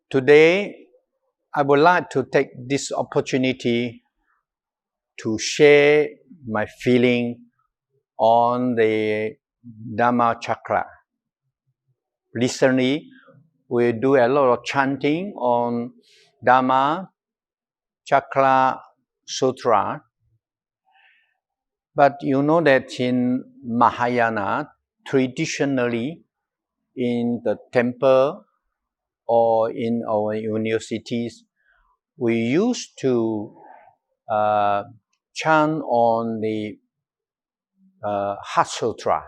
Today, I would like to take this opportunity to share my feeling on the Dharma chakra. Recently, we do a lot of chanting on Dharma chakra sutra, but you know that in Mahayana, traditionally in the temple or in our universities, we used to chant on the Heart Sutra.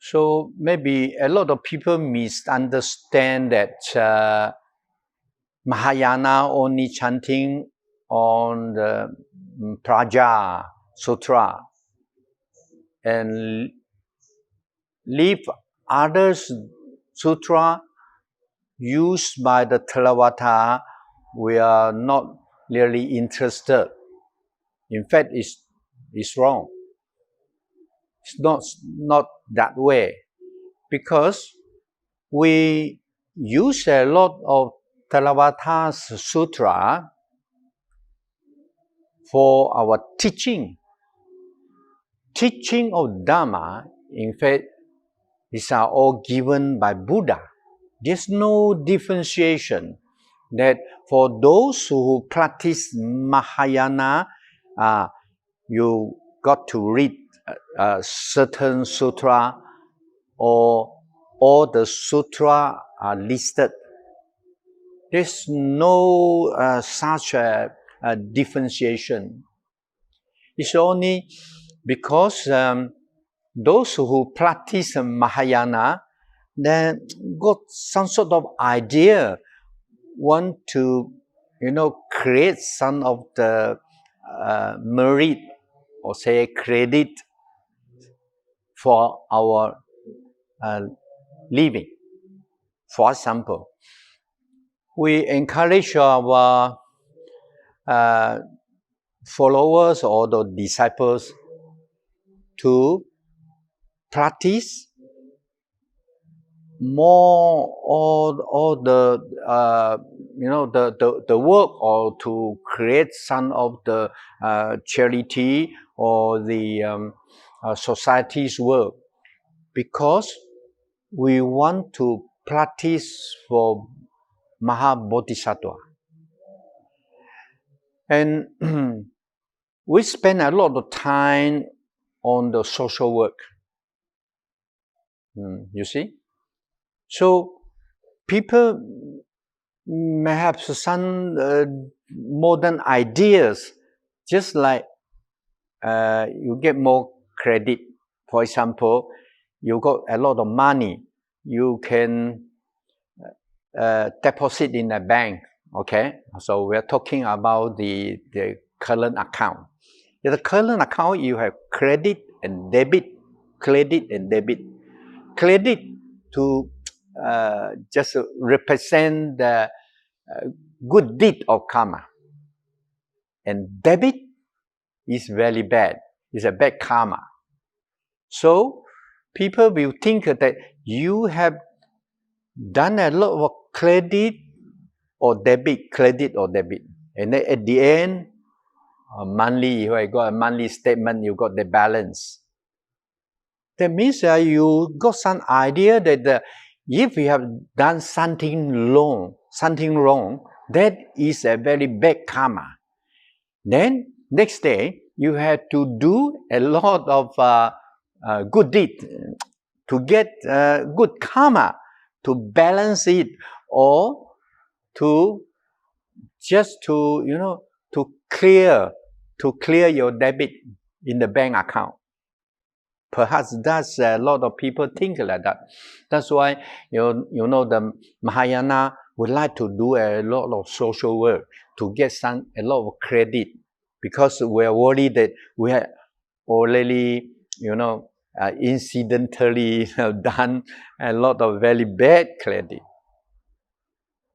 So maybe a lot of people misunderstand that Mahayana only chanting on the Praja Sutra and leave others sutra used by the Theravada. We are not really interested. In fact, it's wrong. It's not that way, because we use a lot of Theravada sutra for our teaching. Teaching of Dharma, in fact, these are all given by Buddha. There's no differentiation that for those who practice Mahayana, you got to read a certain sutra, or all the sutra are listed. There's no such a differentiation. It's only because those who practice Mahayana then got some sort of idea, want to, create some of the merit or say credit for our living. For example, we encourage our followers or the disciples to practice more all the the work, or to create some of the charity or the society's work, because we want to practice for Mahabodhisattva. And we spend a lot of time on the social work. You see? So people may have some modern ideas, just like you get more credit. For example, you got a lot of money, you can deposit in a bank. Okay, so we're talking about the current account. In the current account, you have credit and debit. Credit and debit. Credit to just represent the good deed of karma. And debit is very bad. It's a bad karma. So people will think that you have done a lot of credit or debit, and then at the end, monthly, you got a monthly statement, you got the balance. That means you got some idea that if you have done something wrong, that is a very bad karma. Then next day, you have to do a lot of good deed to get good karma, to balance it, or to just to clear your debit in the bank account. Perhaps that's a lot of people think like that. That's why the Mahayana would like to do a lot of social work to get a lot of credit, because we are worried that we have already incidentally done a lot of very bad credit.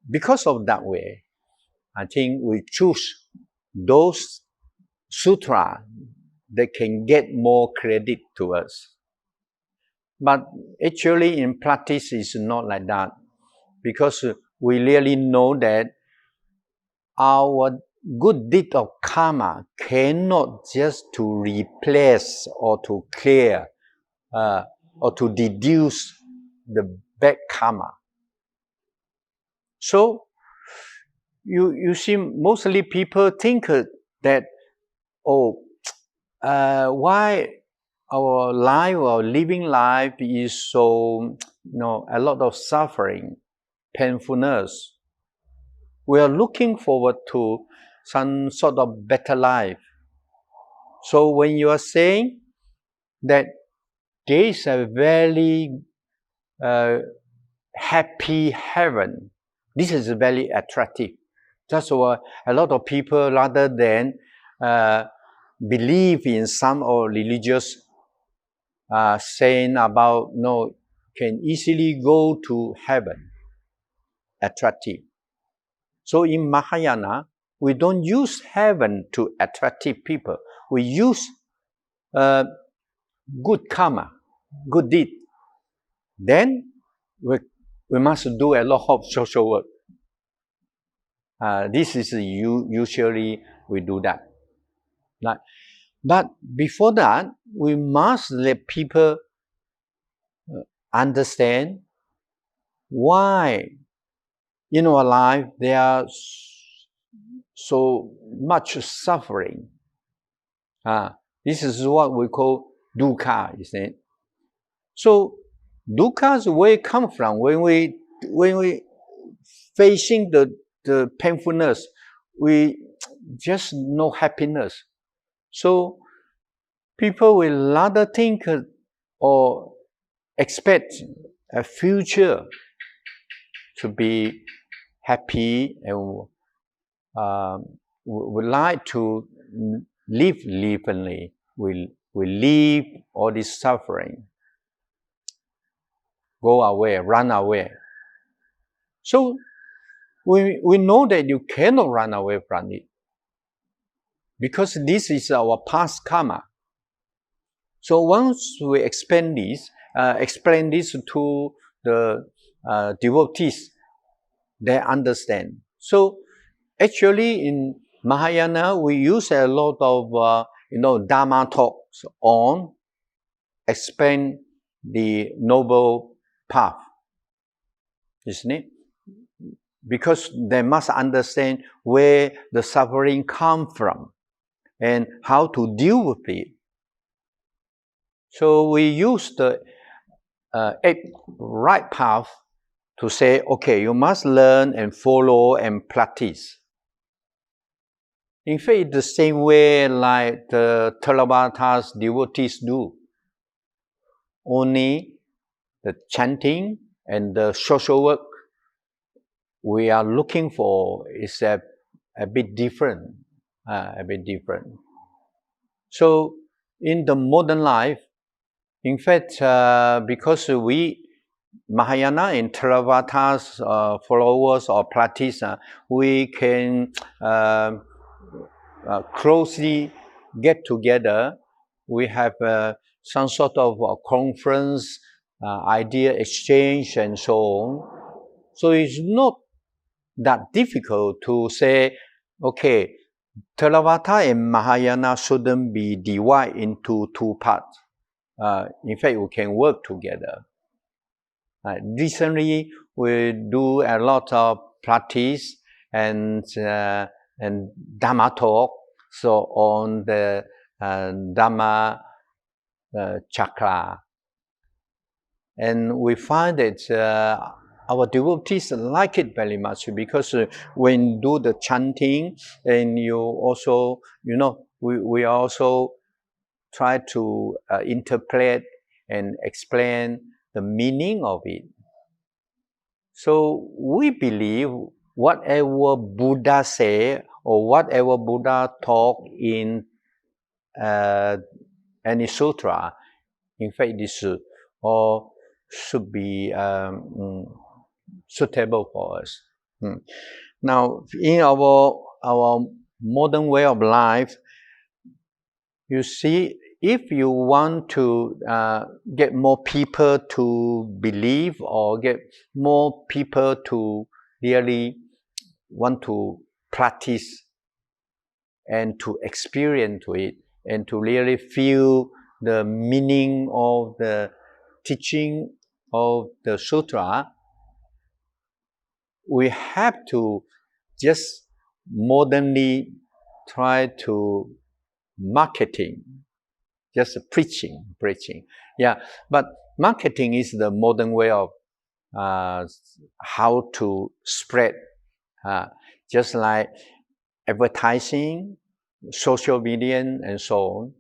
Because of that way, I think we choose those sutra that can get more credit to us. But actually in practice, it's not like that. because we really know that our good deed of karma cannot just to replace or to clear or to deduce the bad karma. So you see, mostly people think that, why our life, our living life is so, a lot of suffering, painfulness. We are looking forward to some sort of better life. So when you are saying that there is a very happy heaven, this is very attractive. That's why a lot of people, rather than believe in some or religious saying about, no, can easily go to heaven, attractive. So in Mahayana, we don't use heaven to attractive people. We use good karma, good deed. Then we must do a lot of social work. This is usually we do that. But before that, we must let people understand why in our life there are so much suffering. This is what we call dukkha, isn't it? So dukkha's where it come from? When we facing the painfulness, we just no happiness. So people will rather think or expect a future to be happy and would like to live livingly. We leave all this suffering, go away, run away. So we know that you cannot run away from it, because this is our past karma. So once we explain this to the devotees, they understand. So actually in Mahayana, we use a lot of dharma talks on explain the noble path, isn't it? Because they must understand where the suffering comes from and how to deal with it. So we use the right path to say, okay, you must learn and follow and practice. In fact, the same way like the Theravada's devotees do. Only the chanting and the social work we are looking for is a bit different. So in the modern life, in fact, because we Mahayana and Theravada's followers or practitioners, we can closely get together. We have some sort of conference, idea exchange, and so on. So it's not that difficult to say, okay, Theravada and Mahayana shouldn't be divided into two parts. In fact, we can work together. Recently, we do a lot of practice and Dharma talk, so on the Dharma chakra. And we find that our devotees like it very much, because when do the chanting, and you also, we also try to interpret and explain the meaning of it. So we believe whatever Buddha say or whatever Buddha taught in any sutra, in fact, this all should be suitable for us. Now, in our modern way of life, you see, if you want to get more people to believe or get more people to really want to practice and to experience it and to really feel the meaning of the teaching of the sutra, we have to just modernly try to marketing, just preaching. Yeah, but marketing is the modern way of how to spread, just like advertising, social media, and so on.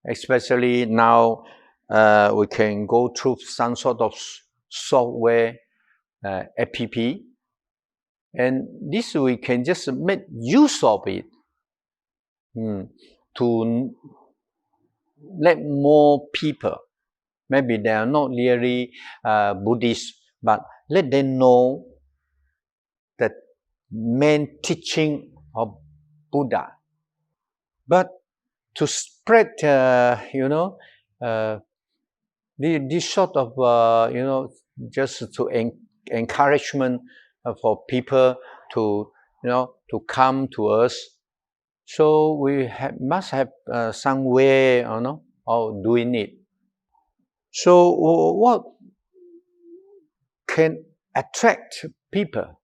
Especially now, we can go through some sort of software app, and this we can just make use of it to let more people, maybe they are not really Buddhist, but let them know the main teaching of Buddha. But to spread, this sort of, just to encouragement for people to, to come to us. So we must have some way, of doing it. So what can attract people?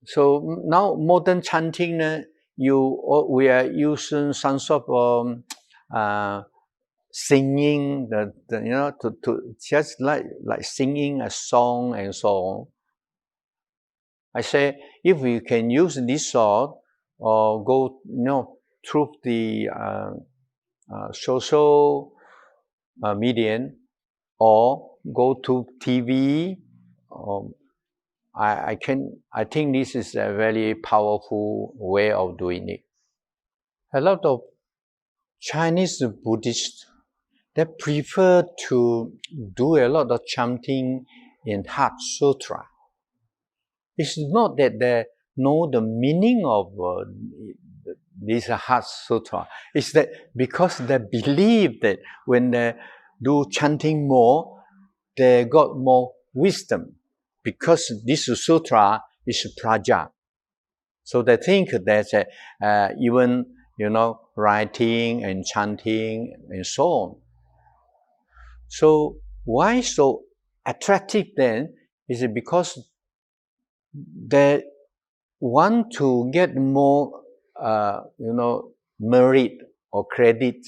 So now modern chanting, we are using some sort of singing, to just like singing a song and so on. I say if we can use this sort or go, through the social media or go to TV. I think this is a very powerful way of doing it. A lot of Chinese Buddhists, they prefer to do a lot of chanting in Heart Sutra. It's not that they know the meaning of this Heart Sutra. It's that because they believe that when they do chanting more, they got more wisdom. Because this sutra is praja. So they think that even, writing and chanting and so on. So why so attractive then? Is it because they want to get more, merit or credit?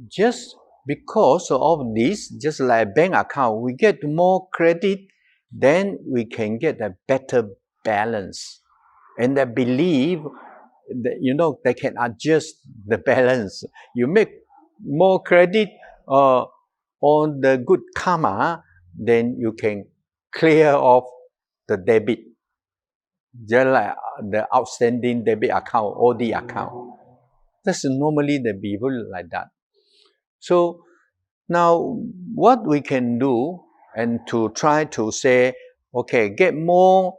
Just because of this, just like bank account, we get more credit, then we can get a better balance. And I believe that, they can adjust the balance. You make more credit on the good karma, then you can clear off the debit. Just like the outstanding debit account or the account. That's normally the people like that. So now what we can do and to try to say, okay, get more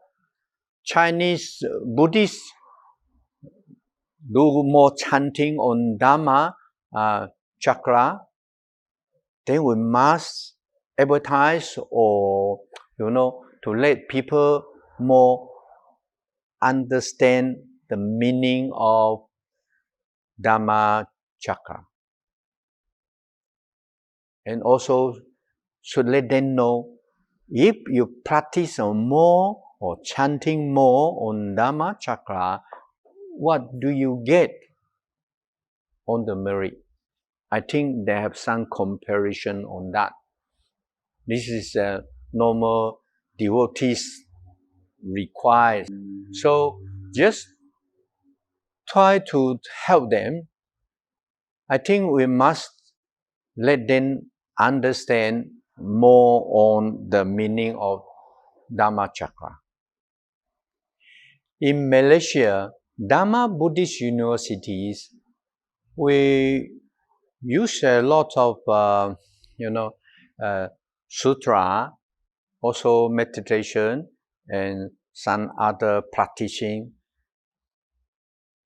Chinese Buddhists, do more chanting on Dharma chakra, then we must advertise or, to let people more understand the meaning of Dharma chakra. And also should let them know if you practice more or chanting more on Dharma chakra, what do you get on the merit? I think they have some comparison on that. This is a normal devotees require. So just try to help them. I think we must let them understand more on the meaning of Dharma chakra. In Malaysia, Dharma Buddhist universities, we use a lot of, sutra, also meditation, and some other practicing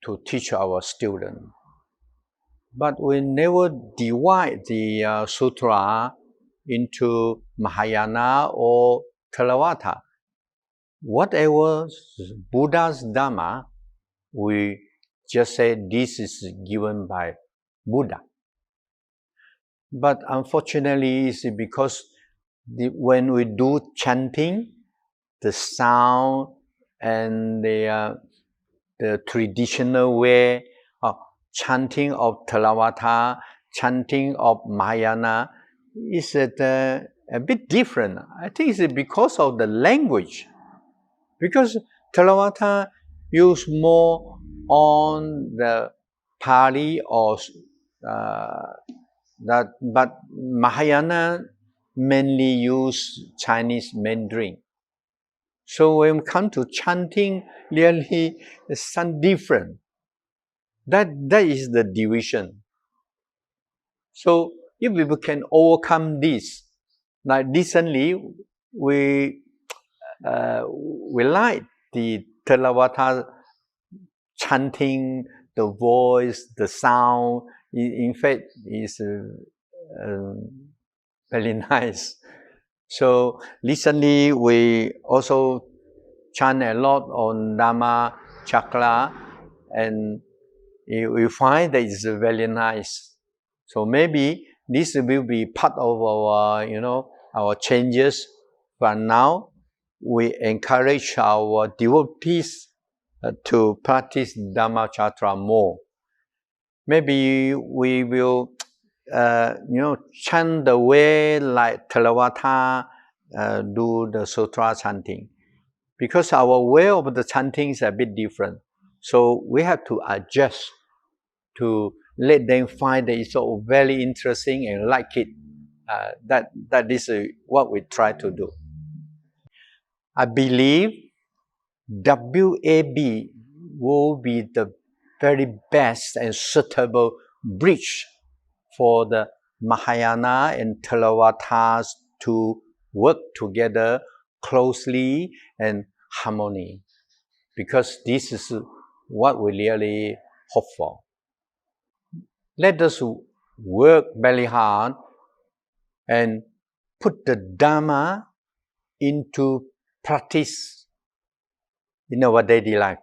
to teach our students. but we never divide the sutra into Mahayana or Theravada. Whatever Buddha's dharma, we just say this is given by Buddha. But unfortunately, it's because when we do chanting, the sound and the traditional way of chanting of Theravada, chanting of Mahayana is a bit different. I think it's because of the language. Because Theravada use more on the Pali or that, but Mahayana mainly use Chinese Mandarin. So when we come to chanting, really some different. That is the division. So if we can overcome this, like recently we like the Theravada chanting, the voice, the sound. In fact, is very nice. So recently we also chant a lot on Dharma Chakra, and we find that it's very nice. So maybe this will be part of our, our changes. But now we encourage our devotees to practice Dhamma Chakra more. Maybe we will, chant the way like Theravada do the sutra chanting. Because our way of the chanting is a bit different. So we have to adjust to let them find that it's so very interesting and like it. That is what we try to do. I believe WAB will be the very best and suitable bridge for the Mahayana and Theravadas to work together closely and harmony, because this is what we really hope for. Let us work very hard and put the Dharma into practice in our daily life.